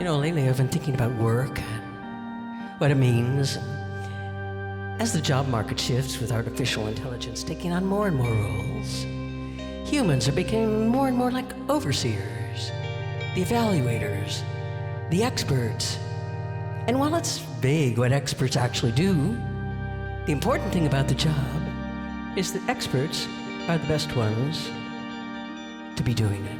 Lately I've been thinking about work and what it means. As the job market shifts with artificial intelligence taking on more and more roles, humans are becoming more and more like overseers, the evaluators, the experts. And while it's vague what experts actually do, the important thing about the job is that experts are the best ones to be doing it.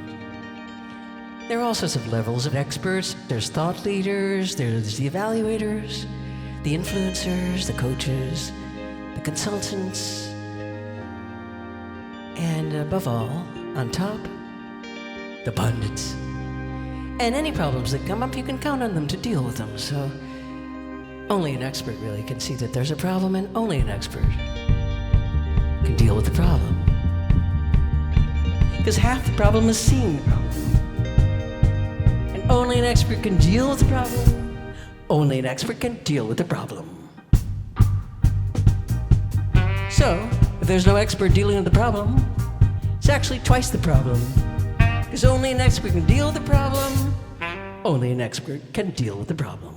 There are all sorts of levels of experts. There's thought leaders, there's the evaluators, the influencers, the coaches, the consultants, and above all, on top, the pundits. And any problems that come up, you can count on them to deal with them. So only an expert really can see that there's a problem, and only an expert can deal with the problem. Because half the problem is seeing the problem. And only an expert can deal with the problem. Only an expert can deal with the problem. So, if there's no expert dealing with the problem, it's actually twice the problem. Because only an expert can deal with the problem. Only an expert can deal with the problem.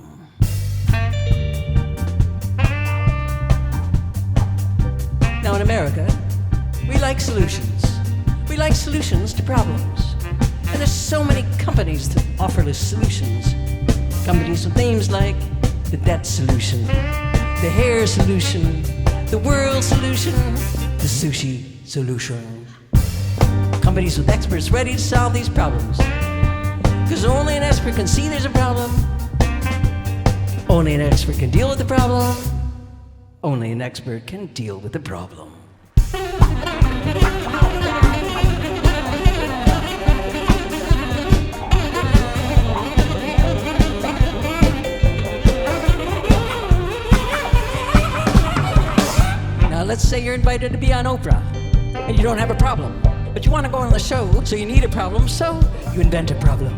Now in America, we like solutions. We like solutions to problems. And there's so many companies that offer us solutions. Companies with names like the debt solution, the hair solution, the world solution, the sushi solution. Companies with experts ready to solve these problems. Because only an expert can see there's a problem. Only an expert can deal with the problem. Only an expert can deal with the problem. Now let's say you're invited to be on Oprah and you don't have a problem, but you want to go on the show, so you need a problem, so you invent a problem.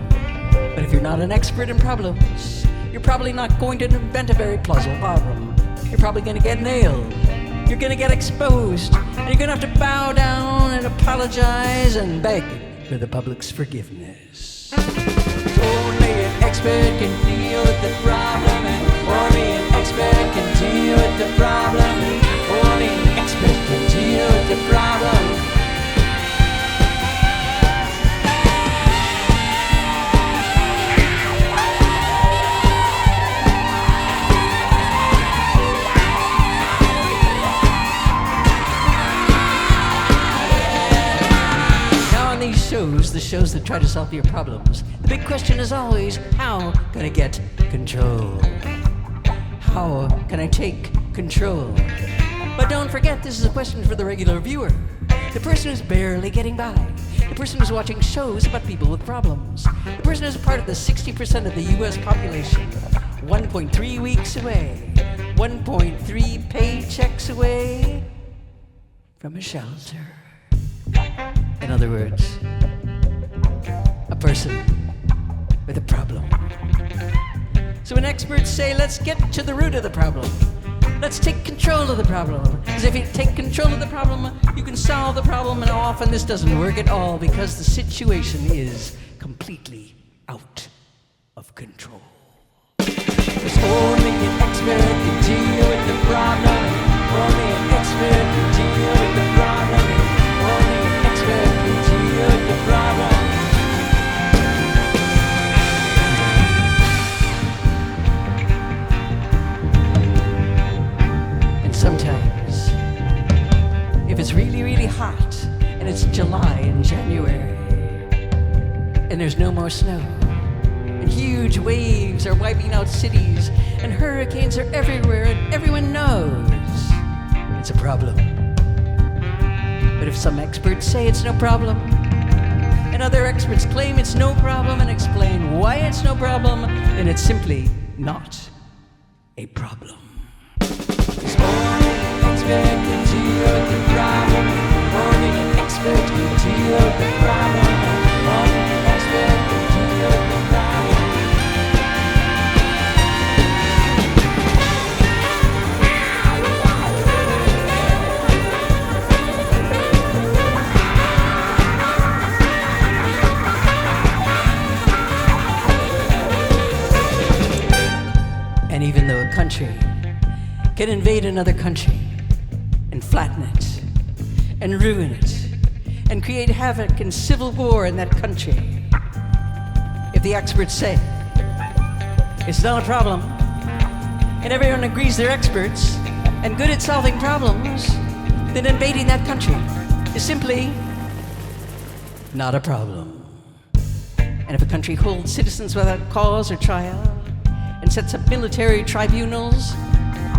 But if you're not an expert in problems, you're probably not going to invent a very plausible problem. You're probably going to get nailed. You're going to get exposed. And you're going to have to bow down and apologize and beg for the public's forgiveness. Only an expert can deal with the problem, and only an expert can deal with the problem. Only an expert can deal with the problem. The shows that try to solve your problems, the big question is always, how can I get control? How can I take control? But don't forget, this is a question for the regular viewer, the person who's barely getting by, the person who's watching shows about people with problems, the person who's part of the 60% of the US population, 1.3 weeks away, 1.3 paychecks away from a shelter. In other words, a person with a problem. So when experts say, let's get to the root of the problem, let's take control of the problem, because if you take control of the problem, you can solve the problem, and often this doesn't work at all because the situation is completely out of control. Because only an expert can deal with the problem, only an expert can deal with the problem, only an expert can deal with the problem. Sometimes, if it's really, really hot, and it's July and January, and there's no more snow, and huge waves are wiping out cities, and hurricanes are everywhere, and everyone knows it's a problem. But if some experts say it's no problem, and other experts claim it's no problem and explain why it's no problem, then it's simply not a problem. Only an expert can deal with the problem. Only an expert can deal with the problem. Only an expert can deal with the problem. country can invade another country and flatten it and ruin it and create havoc and civil war in that country. If the experts say it's not a problem and everyone agrees they're experts and good at solving problems, then invading that country is simply not a problem. And if a country holds citizens without cause or trial and sets up military tribunals,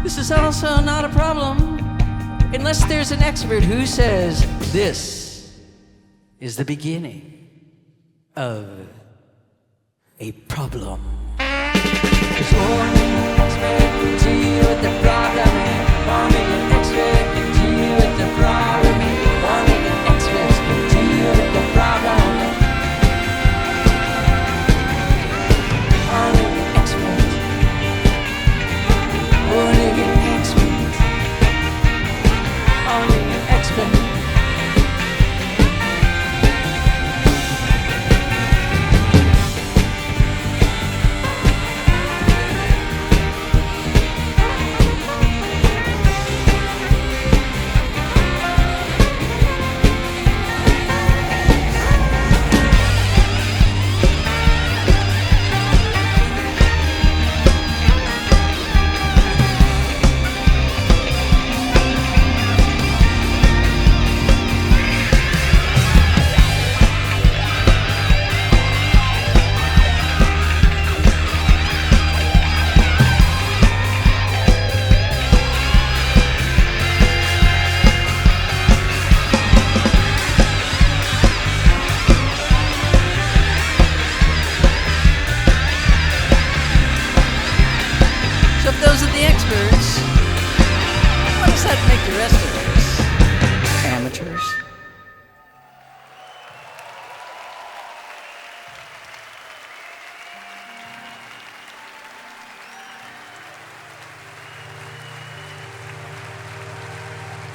this is also not a problem unless there's an expert who says this is the beginning of a problem. There's one expert to you with the problem, one million expert to you with the problem, 1 million experts to you with the problem. Those are the experts. What does that make the rest of us? Amateurs.